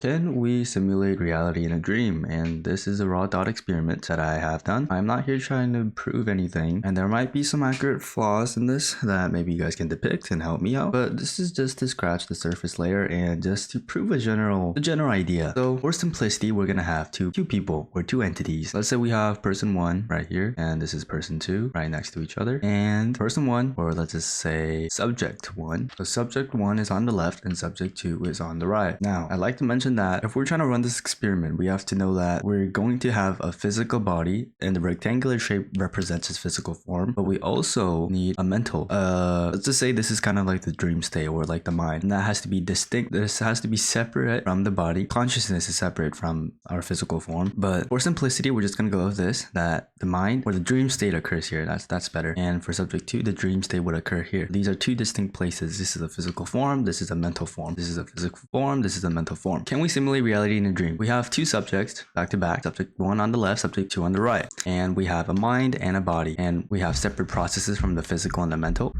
Can we simulate reality in a dream? And this is a raw thought experiment that I have done. I'm not here trying to prove anything, and there might be some accurate flaws in this that maybe you guys can depict and help me out. But this is just to scratch the surface layer and just to prove a general idea. So for simplicity, we're gonna have two people or two entities. Let's say we have person one right here, and this is person two right next to each other. And person one, or let's just say subject one. So subject one is on the left and subject two is on the right. Now, I'd like to mention that if we're trying to run this experiment, we have to know that we're going to have a physical body and the rectangular shape represents its physical form, but we also need a mental. Let's just say this is kind of like the dream state or like the mind, and that has to be distinct. This has to be separate from the body. Consciousness is separate from our physical form, but for simplicity, we're just gonna go with this, that the mind or the dream state occurs here. That's better. And for subject two, the dream state would occur here. These are two distinct places. This is a physical form, this is a mental form. This is a physical form, this is a mental form. Can we simulate reality in a dream? We have two subjects back to back, subject one on the left, subject two on the right, and we have a mind and a body, and we have separate processes from the physical and the mental.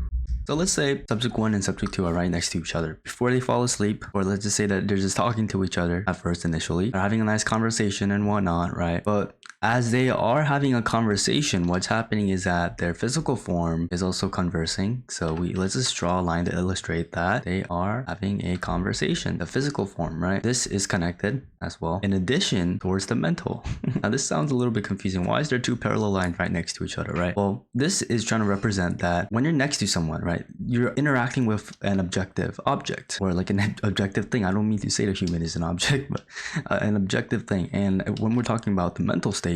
So let's say subject one and subject two are right next to each other before they fall asleep, or let's just say that they're just talking to each other at first initially. They're having a nice conversation and whatnot, right? But as they are having a conversation, what's happening is that their physical form is also conversing. So let's just draw a line to illustrate that they are having a conversation. The physical form, right? This is connected as well, in addition towards the mental. Now this sounds a little bit confusing. Why is there two parallel lines right next to each other, right? Well, this is trying to represent that when you're next to someone, right, you're interacting with an objective object, or like an objective thing. I don't mean to say the human is an object, but an objective thing. And when we're talking about the mental state,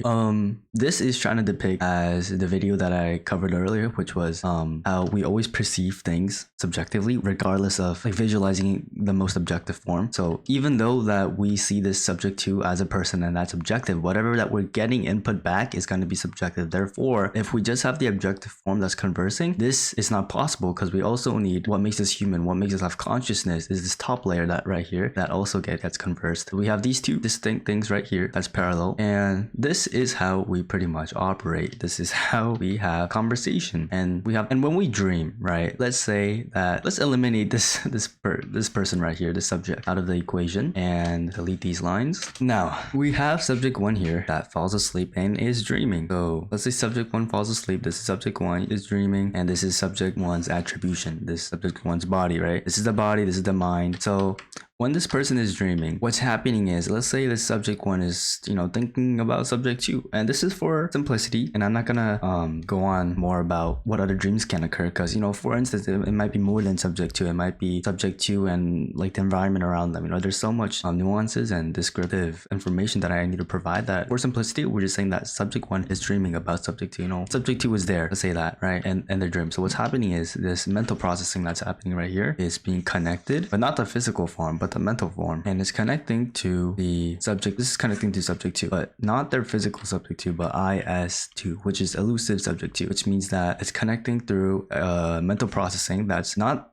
this is trying to depict, as the video that I covered earlier, which was how we always perceive things subjectively, regardless of like visualizing the most objective form. So even though that we see this subject to as a person and that's objective, whatever that we're getting input back is going to be subjective. Therefore, if we just have the objective form that's conversing, this is not possible, because we also need what makes us human, what makes us have consciousness, is this top layer that right here that also gets conversed. We have these two distinct things right here that's parallel, and this is how we pretty much operate. This is how we have conversation, and when we dream, right, let's say that, let's eliminate this person right here, this subject, out of the equation and delete these lines. Now we have subject one here that falls asleep and is dreaming. So let's say subject one falls asleep, this is subject one is dreaming, and this is subject one's attribution, this subject one's body, right? This is the body, this is the mind. So when this person is dreaming, what's happening is, let's say this subject one is, thinking about subject two, and this is for simplicity, and I'm not gonna go on more about what other dreams can occur, because for instance, it might be more than subject two. It might be subject two and like the environment around them. There's so much nuances and descriptive information that I need to provide, that for simplicity, we're just saying that subject one is dreaming about subject two. Subject two is there, let's say that, right, and their dream. So what's happening is this mental processing that's happening right here is being connected, but not the physical form, but the mental form, and it's connecting to the subject. This is connecting to subject two, but not their physical subject two, but IS2, which is elusive subject two, which means that it's connecting through mental processing that's not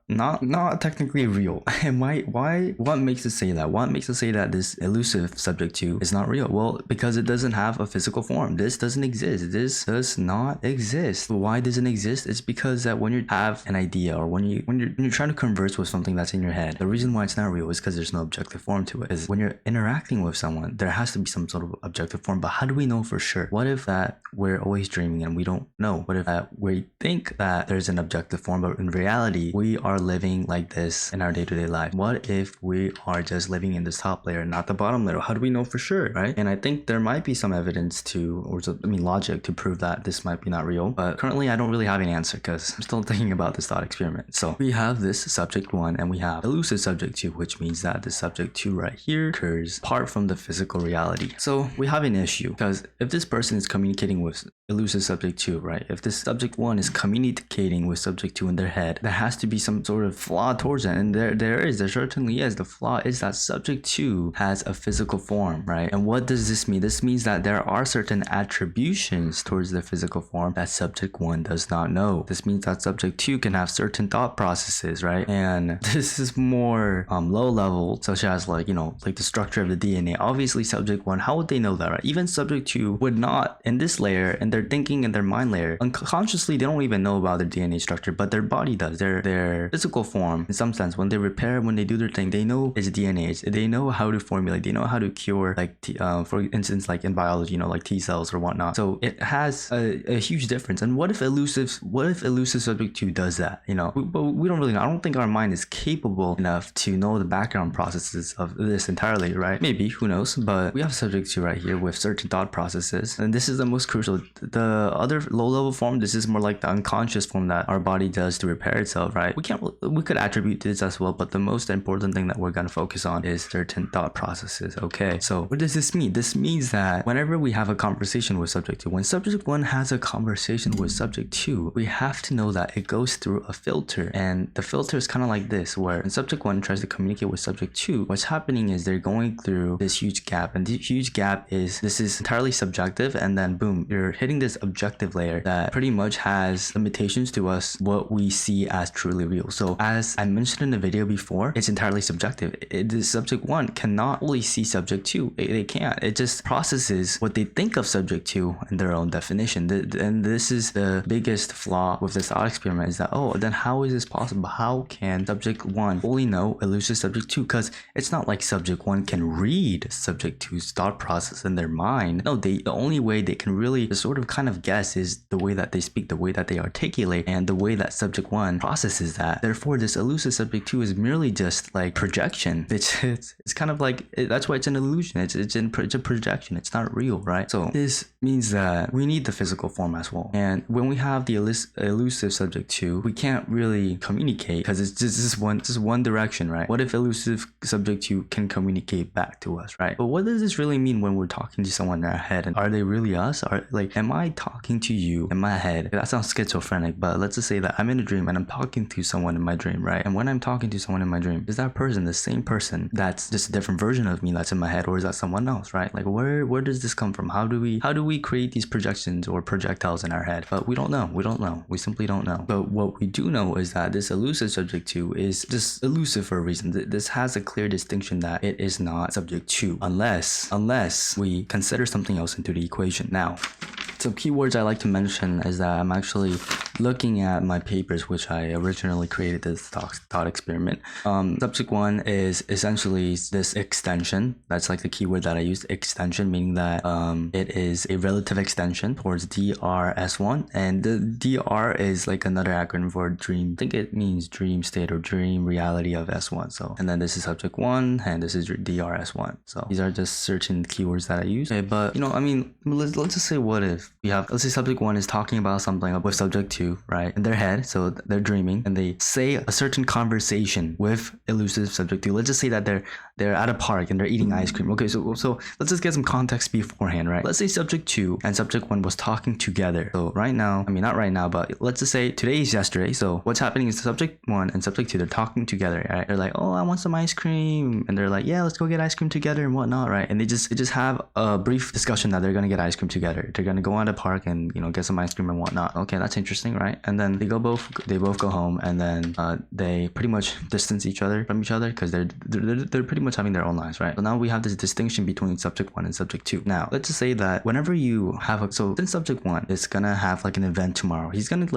technically real. And what makes us say that? What makes us say that this elusive subject two is not real? Well, because it doesn't have a physical form. This doesn't exist. This does not exist. Why doesn't it exist? It's because that when you have an idea, or when you're trying to converse with something that's in your head, the reason why it's not real is because there's no objective form to it. Because when you're interacting with someone, there has to be some sort of objective form. But how do we know for sure? What if that we're always dreaming and we don't know? What if that we think that there's an objective form, but in reality we are living like this in our day-to-day life? What if we are just living in this top layer, not the bottom layer? How do we know for sure, right? And I think there might be some evidence logic to prove that this might be not real, but currently I don't really have an answer, because I'm still thinking about this thought experiment. So we have this subject one and we have elusive subject two, which means that the subject two right here occurs apart from the physical reality. So we have an issue, because if this person is communicating with elusive subject two, right, if this subject one is communicating with subject two in their head, there has to be some sort of flaw towards it, and there certainly is. The flaw is that subject two has a physical form, right? And what does this mean? This means that there are certain attributions towards the physical form that subject one does not know. This means that subject two can have certain thought processes, right? And this is more low level, such as like, you know, like the structure of the DNA, obviously subject 1, how would they know that, right? Even subject 2 would not, in this layer, in their thinking and their mind layer, unconsciously they don't even know about their DNA structure, but their body does. Their physical form, in some sense, when they repair, when they do their thing, they know it's DNA. They know how to formulate, they know how to cure, like for instance, like in biology, you know, like T cells or whatnot. So it has a huge difference. And what if elusive subject 2 does that? You know, but we don't really know. I don't think our mind is capable enough to know the background processes of this entirely, right? Maybe, who knows? But we have subject 2 right here with certain thought processes, and this is the most crucial. The other low-level form, this is more like the unconscious form that our body does to repair itself, right? We could attribute this as well, but the most important thing that we're going to focus on is certain thought processes. Okay, so what does this mean? This means that whenever we have a conversation with subject 2, when subject 1 has a conversation with subject 2, we have to know that it goes through a filter, and the filter is kind of like this, where when subject 1 tries to communicate with subject 2, what's happening is they're going through this huge gap, and this huge gap is entirely subjective, and then boom, you're hitting this objective layer that pretty much has limitations to us, what we see as truly real. So as I mentioned in the video before, it's entirely subjective. The subject 1 cannot fully see subject 2. They can't. It just processes what they think of subject 2 in their own definition. And this is the biggest flaw with this thought experiment, is that, oh, then how is this possible? How can subject 1 fully know elusive subject 2? Because it's not like subject 1 can read subject 2's thought process in their mind. No, the only way they can really sort of kind of guess is the way that they speak, the way that they articulate, and the way that subject 1 processes that. Therefore, this elusive subject 2 is merely just like projection. It's kind of like, that's why it's an illusion. It's a projection. It's not real, right? So this means that we need the physical form as well. And when we have the elusive subject 2, we can't really communicate because it's just one direction, right? What if elusive subject 2 can communicate back to us, right? But what does this really mean when we're talking to someone in our head? And are they really us? Am I talking to you in my head? That sounds schizophrenic, but let's just say that I'm in a dream and I'm talking to someone in my dream, right? And when I'm talking to someone in my dream, is that person the same person that's just a different version of me that's in my head, or is that someone else, right? Like where does this come from? How do we create these projections or projectiles in our head? But we don't know. We simply don't know. But what we do know is that this elusive subject 2 is just elusive for a reason. This has a clear distinction that it is not subject 2 unless we consider something else into the equation. Now, some keywords I like to mention is that I'm actually looking at my papers, which I originally created this thought experiment. Subject 1 is essentially this extension. That's like the keyword that I used, extension, meaning that it is a relative extension towards DRS1, and the DR is like another acronym for dream. I think it means dream state or dream reality of S1. So, and then this is subject 1, and this is DRS1. So these are just certain keywords that I use. Okay, but you know, I mean, let's just say, what if let's say subject 1 is talking about something with subject 2, right, in their head, so they're dreaming, and they say a certain conversation with elusive subject 2. Let's just say that they're at a park and they're eating ice cream. Okay, so let's just get some context beforehand, right? Let's say subject 2 and subject 1 was talking together. So right now, I mean, not right now, but let's just say today is yesterday. So what's happening is subject 1 and subject 2, they're talking together, right? They're like, oh, I want some ice cream, and they're like, yeah, let's go get ice cream together and whatnot, right? And they just have a brief discussion that they're gonna get ice cream together. They're gonna go on the park and, you know, get some ice cream and whatnot. Okay, that's interesting, right? And then they both go home, and then they pretty much distance each other from each other because they're pretty much having their own lives, right? So now we have this distinction between subject 1 and subject 2. Now let's just say that whenever you have since subject 1 is gonna have like an event tomorrow, he's gonna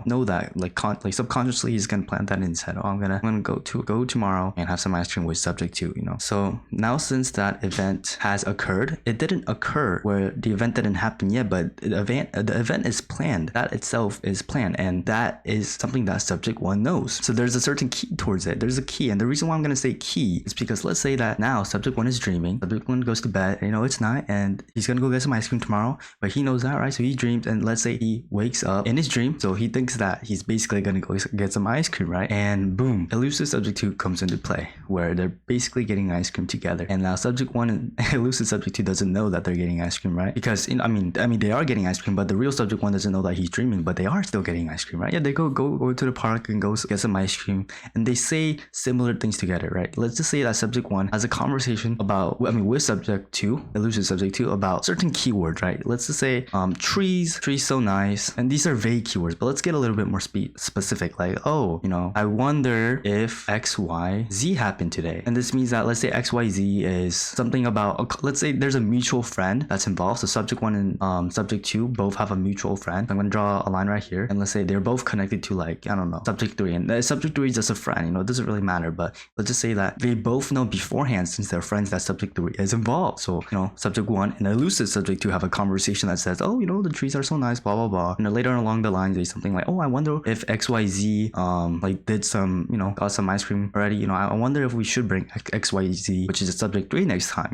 know that like subconsciously he's gonna plant that in his head. Oh, I'm gonna go tomorrow and have some ice cream with subject 2, you know. So now since that event has occurred, it didn't occur where the event didn't happen yet, but the event is planned. That itself is planned, and that is something that subject 1 knows. So there's a certain key towards it. There's a key, and the reason why I'm gonna say key is because let's say that now subject 1 is dreaming. Subject 1 goes to bed, you know, it's night, and he's gonna go get some ice cream tomorrow, but he knows that, right? So he dreams, and let's say he wakes up in his dream, so he thinks that he's basically gonna go get some ice cream, right? And boom, elusive subject 2 comes into play, where they're basically getting ice cream together. And now subject 1 and elusive subject 2 doesn't know that they're getting ice cream, right? Because I mean they are getting ice cream, but the real subject 1 doesn't know that he's dreaming, but they are still still getting ice cream, right? Yeah, they go to the park and go get some ice cream, and they say similar things together, right? Let's just say that subject 1 has a conversation about, with subject 2, elusive subject 2, about certain keywords, right? Let's just say trees so nice, and these are vague keywords, but let's get a little bit more specific, like, oh, I wonder if XYZ happened today. And this means that, let's say XYZ is something about, let's say there's a mutual friend that's involved. So subject 1 and subject 2 both have a mutual friend. I'm going to draw a line right here, and let's say they're both connected to, like, I don't know, subject 3, and subject 3 is just a friend, it doesn't really matter, but let's just say that they both know beforehand, since they're friends, that subject 3 is involved. So subject 1 and elusive subject 2 have a conversation that says, oh, the trees are so nice, blah blah blah, and then later along the line they say something like, oh, I wonder if XYZ like did some, got some ice cream already, I wonder if we should bring XYZ, which is a subject 3, next time.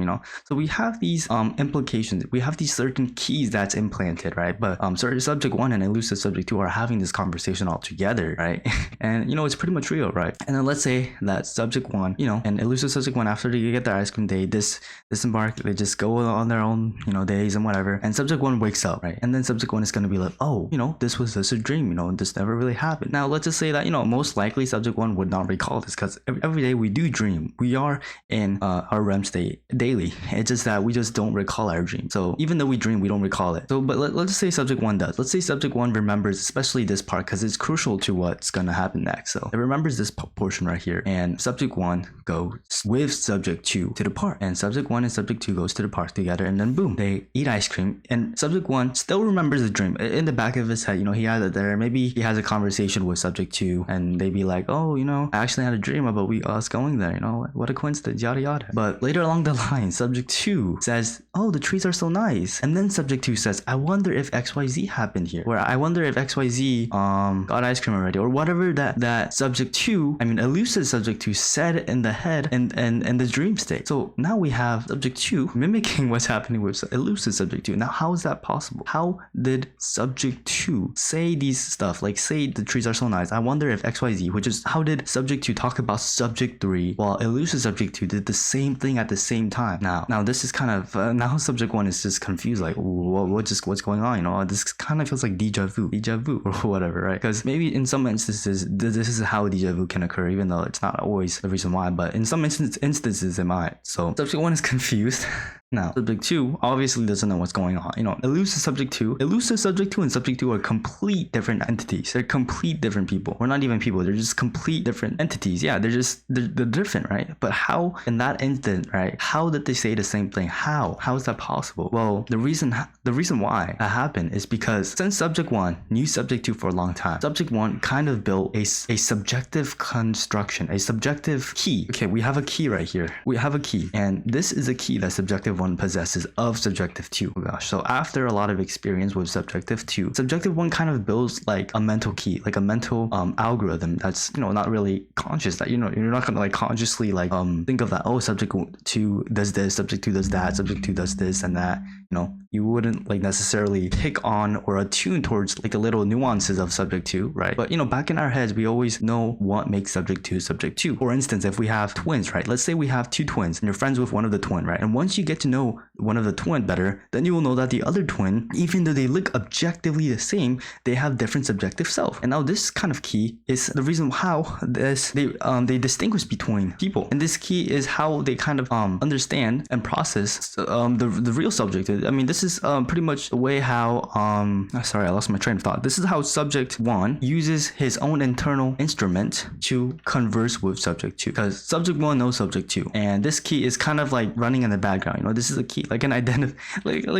So we have these implications, we have these certain keys that's implanted, right? But sorry, subject 1 and elusive subject 2 are having this conversation all together, right? And it's pretty much real, right? And then let's say that subject 1, and elusive subject 1, after they get their ice cream, they disembark, they just go on their own, days and whatever, and subject 1 wakes up, right? And then subject 1 is going to be like, oh, this was just a dream, this never really happened. Now let's just say that, most likely subject 1 would not recall this, because every day we do dream, we are in our REM state daily. It's just that we just don't recall our dream. So even though we dream, we don't recall it. So but let's just say subject 1 does. Let's say subject 1 remembers, especially this part, because it's crucial to what's going to happen next. So it remembers this portion right here, and subject 1 goes with subject 2 to the park, and subject 1 and subject 2 goes to the park together, and then boom, they eat ice cream, and subject 1 still remembers the dream in the back of his head. He had it there. Maybe he has a conversation with subject 2, and they be like, oh, I actually had a dream about us going there, what a coincidence, yada yada. But later along the line, subject 2 says, oh, the trees are so nice, and then subject 2 says, I wonder if XYZ happened here, or I wonder if XYZ got ice cream already, or whatever that subject 2, elusive subject 2 said in the head and the dream state. So now we have subject 2 mimicking what's happening with elusive subject 2. Now how is that possible? How did subject 2 say these stuff, like say the trees are so nice, I wonder if XYZ, which is, how did subject 2 talk about subject 3 while elusive subject 2 did the same thing at the same time? Now this is kind of now subject 1 is just confused, like what's going on? This kind of feels like deja vu or whatever, right? Because maybe in some instances this is how deja vu can occur, even though it's not always the reason why, but in some instances it might. So subject 1 is confused. Now, subject 2 obviously doesn't know what's going on. Elusive subject 2 and subject 2 are complete different entities. They're complete different people. Or not even people. They're just complete different entities. Yeah, they're different, right? But how, in that instant, right? How did they say the same thing? How is that possible? Well, the reason why that happened is because since subject 1 knew subject 2 for a long time, subject 1 kind of built a subjective construction, a subjective key. Okay, we have a key right here. We have a key, and this is a key that subjective 1 possesses of subjective 2. Oh gosh. So after a lot of experience with subjective 2, subjective 1 kind of builds like a mental key, like a mental algorithm that's not really conscious, that you're not gonna like consciously like think of that, oh, subject 2 does this, subject 2 does that, subject 2 does this and that. You wouldn't like necessarily pick on or attune towards like the little nuances of subject 2, right? But back in our heads, we always know what makes subject 2 subject 2. For instance, if we have twins, right? Let's say we have 2 twins and you're friends with one of the twin, right? And once you get to know one of the twin better, then you will know that the other twin, even though they look objectively the same, they have different subjective self. And now this kind of key is the reason how they distinguish between people. And this key is how they kind of understand and process the real subject. This is pretty much the way how sorry, I lost my train of thought. This is how subject 1 uses his own internal instrument to converse with subject 2, because subject 1 knows subject 2, and this key is kind of like running in the background. This is a key, like an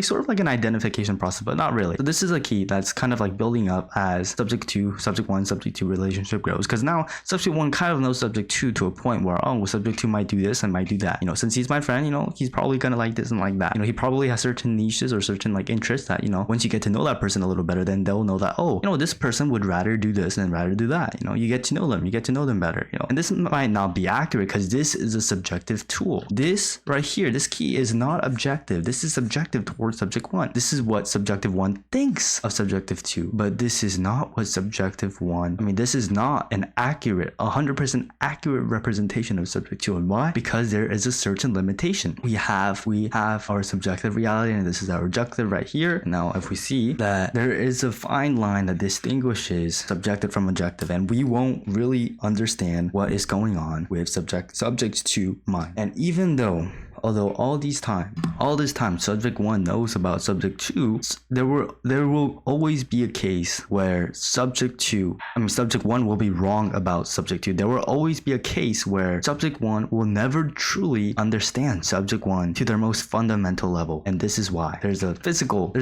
sort of like an identification process, but not really. So this is a key that's kind of like building up as subject 1 subject 2 relationship grows, because now subject 1 kind of knows subject 2 to a point where, oh, well, subject 2 might do this and might do that. Since he's my friend, he's probably gonna like this and like that. He probably has certain niches or certain like interests that, once you get to know that person a little better, then they'll know that, oh, this person would rather do this and rather do that. You get to know them better, and this might not be accurate because this is a subjective tool. This right here, this key is not objective. This is subjective towards subject 1. This is what subjective 1 thinks of subjective 2, but this is not what subjective 1, this is not an accurate, 100% accurate representation of subject 2. And why? Because there is a certain limitation. We have our subjective reality and this is our objective right here. Now, if we see that there is a fine line that distinguishes subjective from objective, and we won't really understand what is going on with subject to mind. And even though although all this time subject 1 knows about subject 2, there will always be a case where subject 1 will be wrong about subject 2. There will always be a case where subject 1 will never truly understand subject 1 to their most fundamental level. And this is why there's a physical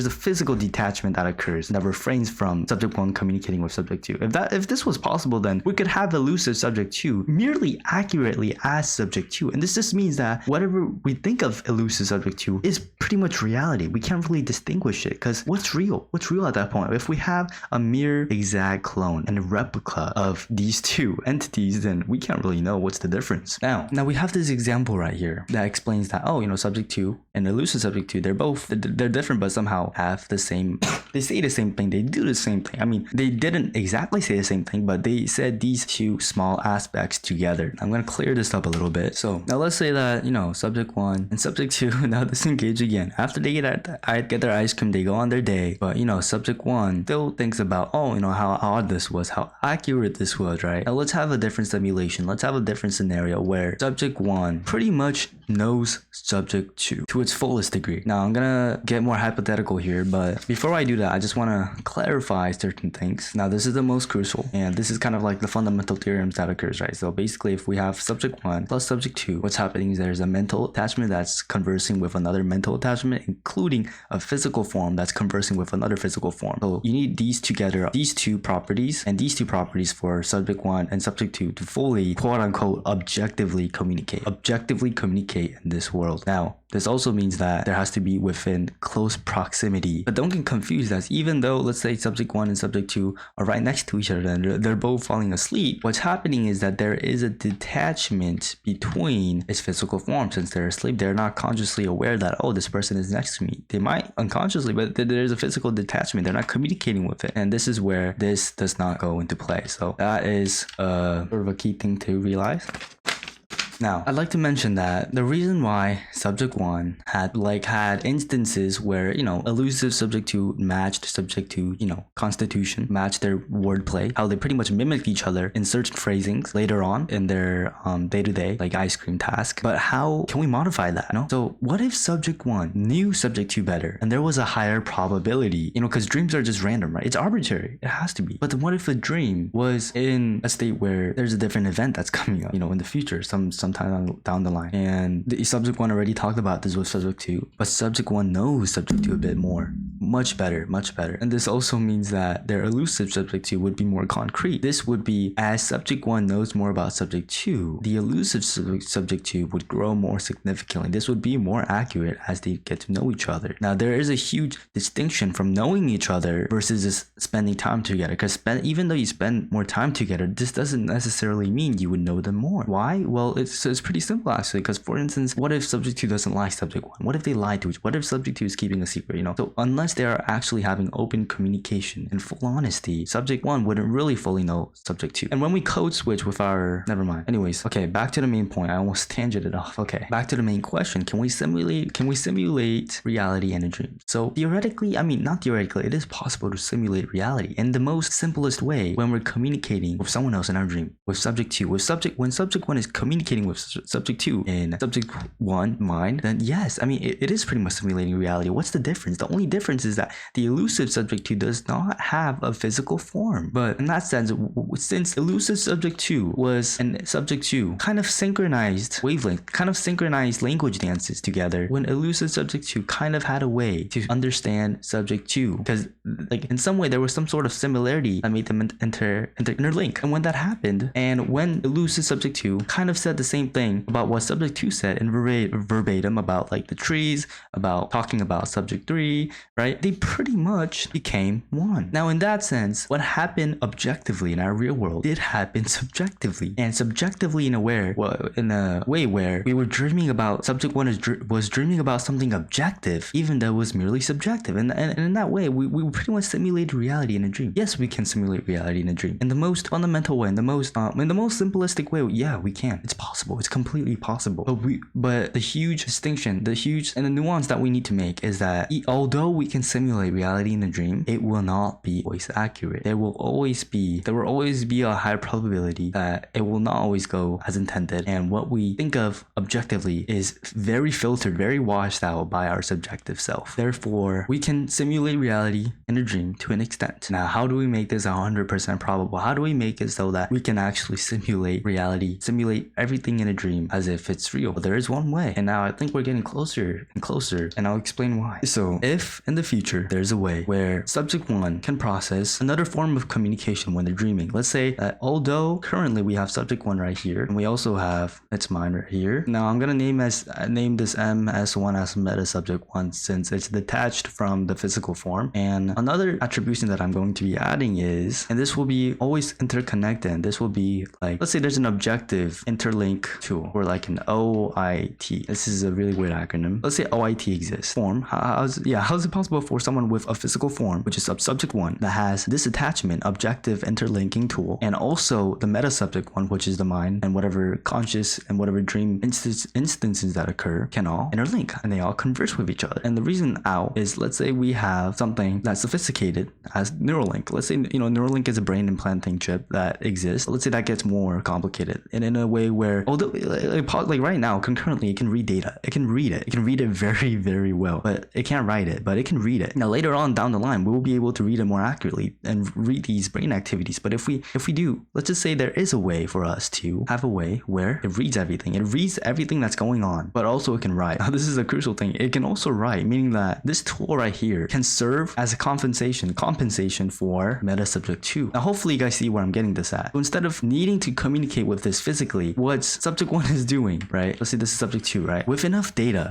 detachment that occurs that refrains from subject 1 communicating with subject 2. If this was possible, then we could have elusive subject 2 merely accurately as subject 2. And this just means that whatever we think of elusive subject 2 is pretty much reality. We can't really distinguish it, because what's real at that point? If we have a mere exact clone and a replica of these two entities, then we can't really know what's the difference. Now we have this example right here that explains that, subject 2 and elusive subject 2, they're different, but somehow have the same they say the same thing, they do the same thing. I mean, they didn't exactly say the same thing, but they said these two small aspects together. I'm going to clear this up a little bit. So now let's say that subject 1 and subject 2 now disengage again. After they get their ice cream, they go on their day. But subject 1 still thinks about, how odd this was, how accurate this was, right? Now let's have a different simulation. Let's have a different scenario where subject 1 pretty much knows subject 2 to its fullest degree. Now I'm gonna get more hypothetical here, but before I do that, I just want to clarify certain things. Now this is the most crucial, and this is kind of like the fundamental theorems that occurs, right? So basically, if we have subject 1 plus subject 2, what's happening is there's a mental attachment that's conversing with another mental attachment, including a physical form that's conversing with another physical form. So you need these together, these two properties and these two properties for subject 1 and subject 2 to fully, quote unquote, objectively communicate in this world. Now this also means that there has to be within close proximity. But don't get confused, as even though, let's say, subject 1 and subject 2 are right next to each other and they're both falling asleep, what's happening is that there is a detachment between its physical form. Since they're asleep, they're not consciously aware that, this person is next to me. They might unconsciously, but there's a physical detachment. They're not communicating with it. And this is where this does not go into play. So that is sort of a key thing to realize. Now, I'd like to mention that the reason why subject 1 had instances where, elusive subject 2 matched subject 2, constitution, matched their wordplay, how they pretty much mimicked each other in certain phrasings later on in their day-to-day, like ice cream task. But how can we modify that, So what if subject 1 knew subject 2 better and there was a higher probability, because dreams are just random, right? It's arbitrary. It has to be. But then what if a dream was in a state where there's a different event that's coming up, in the future, sometime down the line, and the subject 1 already talked about this with subject 2, but subject 1 knows subject 2 a bit more, much better. And this also means that their elusive subject 2 would be more concrete. This would be, as subject 1 knows more about subject 2, the elusive subject 2 would grow more significantly. This would be more accurate as they get to know each other. Now there is a huge distinction from knowing each other versus just spending time together, because even though you spend more time together, this doesn't necessarily mean you would know them more. Why? Well, it's pretty simple actually, because for instance, what if subject 2 doesn't like subject 1? What if they lie to each? What if subject 2 is keeping a secret? So unless they are actually having open communication and full honesty, subject 1 wouldn't really fully know subject 2. And when we code switch with our, never mind. Anyways, okay, back to the main point. I almost tangented off. Okay, back to the main question. Can we simulate reality in a dream? So theoretically, not theoretically, it is possible to simulate reality in the most simplest way when we're communicating with someone else in our dream, with subject 2. When subject 1 is communicating with subject 2 in subject 1 mind, then yes, it is pretty much simulating reality. What's the difference? The only difference is that the elusive subject 2 does not have a physical form. But in that sense, since elusive subject 2 and subject 2 kind of synchronized wavelength, kind of synchronized language dances together, when elusive subject 2 kind of had a way to understand subject 2, because in some way there was some sort of similarity that made them interlink. And when that happened, and when elusive subject 2 kind of said the same thing about what subject 2 said in verbatim about the trees, about talking about subject 3, right? They pretty much became one. Now in that sense, what happened objectively in our real world did happen subjectively, and subjectively in a way where we were dreaming about, subject 1 was dreaming about something objective, even though it was merely subjective. And in that way, we pretty much simulated reality in a dream. Yes, we can simulate reality in a dream in the most fundamental way, in the most simplistic way. Yeah, we can. It's possible. possible. It's completely possible. But the huge distinction, and the nuance that we need to make is that although we can simulate reality in a dream, it will not be always accurate. There will always be a high probability that it will not always go as intended. And what we think of objectively is very filtered, very washed out by our subjective self. Therefore, we can simulate reality in a dream to an extent. Now, how do we make this 100% probable? How do we make it so that we can actually simulate reality, simulate everything in a dream as if it's real? Well, there is one way, and now I think we're getting closer and closer, and I'll explain why. So, if in the future there's a way where subject 1 can process another form of communication when they're dreaming, let's say that although currently we have subject 1 right here, and we also have its mind right here. Now, I'm gonna name this MS1 as meta subject 1 since it's detached from the physical form. And another attribution that I'm going to be adding is, and this will be always interconnected, and this will be like, let's say there's an objective interlink tool or like an OIT. This is a really weird acronym. Let's say OIT exists. Form. How is it possible for someone with a physical form, which is subject 1, that has this attachment, objective interlinking tool, and also the meta subject 1, which is the mind and whatever conscious and whatever dream instances that occur, can all interlink and they all converse with each other? And the reason out is, let's say we have something that's sophisticated as Neuralink. Let's say, Neuralink is a brain implanting chip that exists. Let's say that gets more complicated, and in a way where, although like right now concurrently it can read data, it can read it very, very well, but it can't write it, but it can read it. Now later on down the line we will be able to read it more accurately and read these brain activities. But if we do, let's just say there is a way for us to have a way where it reads everything that's going on, but also it can write. Now this is a crucial thing. It can also write, meaning that this tool right here can serve as a compensation for meta subject 2. Now hopefully you guys see where I'm getting this at. So instead of needing to communicate with this physically, what subject 1 is doing, right? Let's say this is subject 2, right? With enough data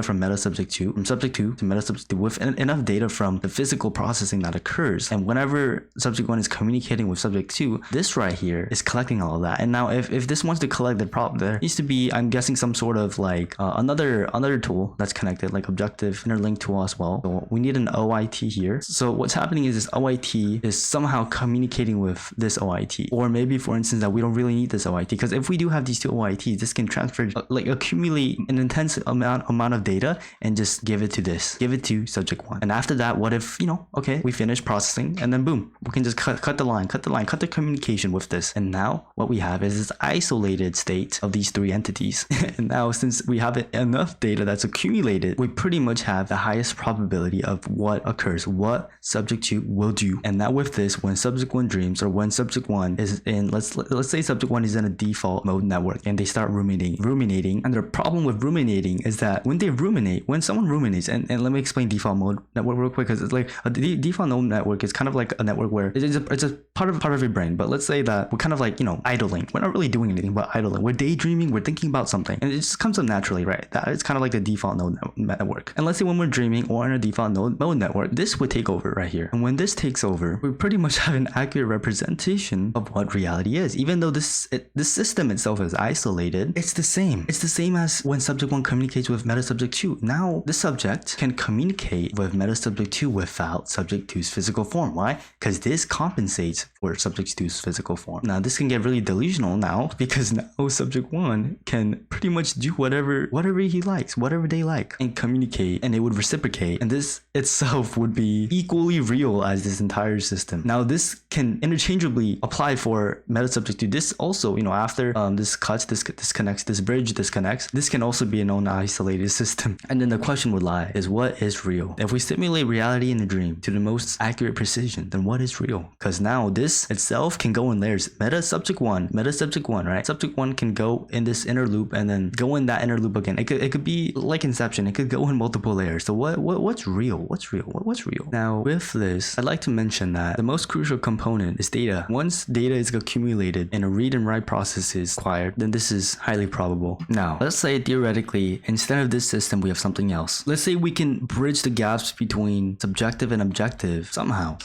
from meta subject 2, from subject 2 to meta subject 2, with enough data from the physical processing that occurs, and whenever subject 1 is communicating with subject 2, this right here is collecting all of that. And now if this wants to collect the problem, there needs to be, I'm guessing, some sort of like another tool that's connected, like objective interlink tool as well. So we need an OIT here. So what's happening is this OIT is somehow communicating with this OIT, or maybe for instance that we don't really need this OIT, because if we do have these two OITs, this can transfer, like accumulate an intense amount of data and just give it to subject 1. And after that, what if, okay, we finish processing and then boom, we can just cut the communication with this. And now what we have is this isolated state of these three entities. And now since we have enough data that's accumulated, we pretty much have the highest probability of what occurs, what subject 2 will do. And now with this, when subject 1 dreams, or when subject 1 is in, let's say subject 1 is in a default mode network and they start ruminating. And the problem with ruminating is that when someone ruminates, and let me explain default mode network real quick, because it's like a default mode network is kind of like a network where it's a part of your brain. But let's say that we're kind of like, idling. We're not really doing anything but idling. We're daydreaming, we're thinking about something, and it just comes up naturally, right? That it's kind of like the default node network. And let's say when we're dreaming or in a default mode network, this would take over right here. And when this takes over, we pretty much have an accurate representation of what reality is. Even though this system itself is isolated, it's the same. It's the same as when subject 1 communicates with meta subject 2. Now the subject can communicate with meta subject 2 without subject 2's physical form. Why? Because this compensates for subject 2's physical form. Now this can get really delusional now, because now subject 1 can pretty much do whatever he likes, whatever they like, and communicate, and it would reciprocate, and this itself would be equally real as this entire system. Now this can interchangeably apply for meta subject 2. This also, after this cuts, this disconnects, this bridge disconnects, this can also be an own isolated system. And then the question would lie is, what is real? If we simulate reality in a dream to the most accurate precision, then what is real? Because now this itself can go in layers. Meta subject 1, right? Subject 1 can go in this inner loop and then go in that inner loop again. It could be like Inception. It could go in multiple layers. So what's real? What's real? Now with this, I'd like to mention that the most crucial component is data. Once data is accumulated and a read and write process is required, then this is highly probable. Now let's say theoretically, instead of this system, we have something else. Let's say we can bridge the gaps between subjective and objective somehow.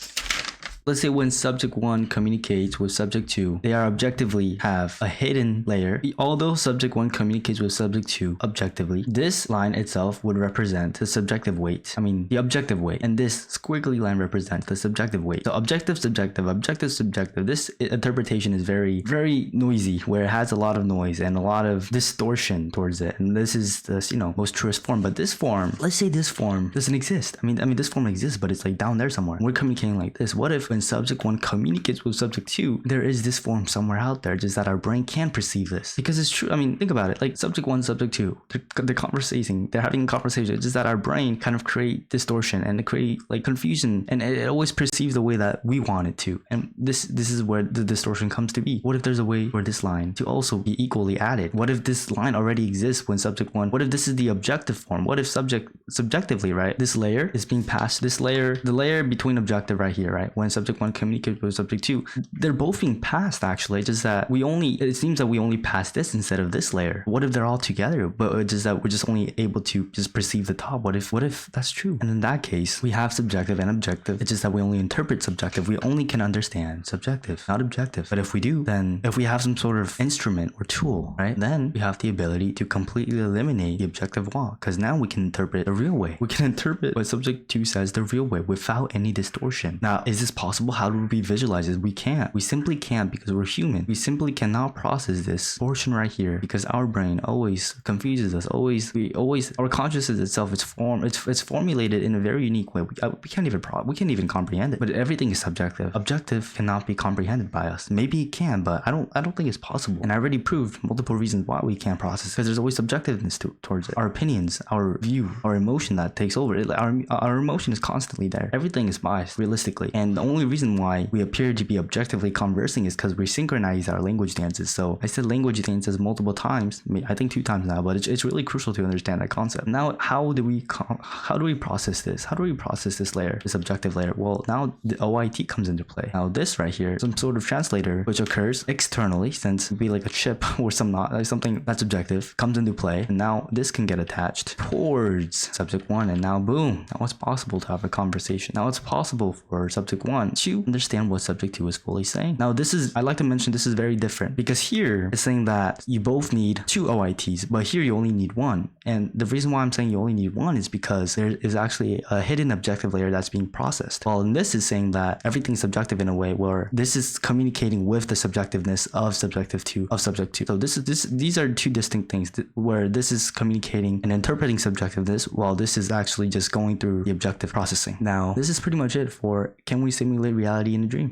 let's say when subject 1 communicates with subject 2, they are objectively have a hidden layer. Although subject 1 communicates with subject 2 objectively, this line itself would represent the subjective weight. I mean, the objective weight. And this squiggly line represents the subjective weight. So objective, subjective, objective, subjective. This interpretation is very, very noisy, where it has a lot of noise and a lot of distortion towards it. And this is the, most truest form. But this form, let's say this form doesn't exist. I mean, this form exists, but it's like down there somewhere. We're communicating like this. What if when subject 1 communicates with subject 2, there is this form somewhere out there, just that our brain can't perceive this? Because it's true. I mean, think about it. Like subject 1, subject 2, they're having a conversation. It's just that our brain kind of create distortion and create like confusion, and it always perceives the way that we want it to. And this is where the distortion comes to be. What if there's a way for this line to also be equally added? What if this line already exists when subject 1? What if this is the objective form? What if subjectively, right, this layer is being passed, the layer between objective right here, right, when subject 1 communicates with subject 2, they're both being passed actually. It's just that it seems that we only pass this instead of this layer. What if they're all together, but it's just that we're just only able to just perceive the top? What if that's true? And in that case, we have subjective and objective. It's just that we only interpret subjective. We only can understand subjective, not objective. But if we do, then if we have some sort of instrument or tool, right, then we have the ability to completely eliminate the objective law, because now we can interpret the real way. We can interpret what subject 2 says the real way without any distortion. Now, is this possible? How do we visualize it? We can't. We simply can't, because we're human. We simply cannot process this portion right here, because our brain always confuses us. Our consciousness itself is it's formulated in a very unique way. We can't even comprehend it. But everything is subjective. Objective cannot be comprehended by us. Maybe it can, but I don't think it's possible. And I already proved multiple reasons why we can't process it, because there's always subjectiveness towards it. Our opinions, our view, our emotion that takes over. Our emotion is constantly there. Everything is biased, realistically. And the only reason why we appear to be objectively conversing is because we synchronize our language dances. So I said language dances multiple times, I think 2 times now, but it's really crucial to understand that concept. Now, how do we process this? How do we process this layer, this objective layer? Well, now the OIT comes into play. Now this right here, some sort of translator which occurs externally, since it'd be like a chip or something that's objective, comes into play, and now this can get attached towards subject 1, and now boom, now it's possible to have a conversation. Now it's possible for subject 1 to understand what subject 2 is fully saying. Now I like to mention this is very different, because here it's saying that you both need 2 OITs, but here you only need 1. And the reason why I'm saying you only need 1 is because there is actually a hidden objective layer that's being processed. While this is saying that everything's subjective in a way where this is communicating with the subjectiveness of subject 2. So these are 2 distinct things, where this is communicating and interpreting subjectiveness, while this is actually just going through the objective processing. Now, this is pretty much it for can we simulate reality in a dream?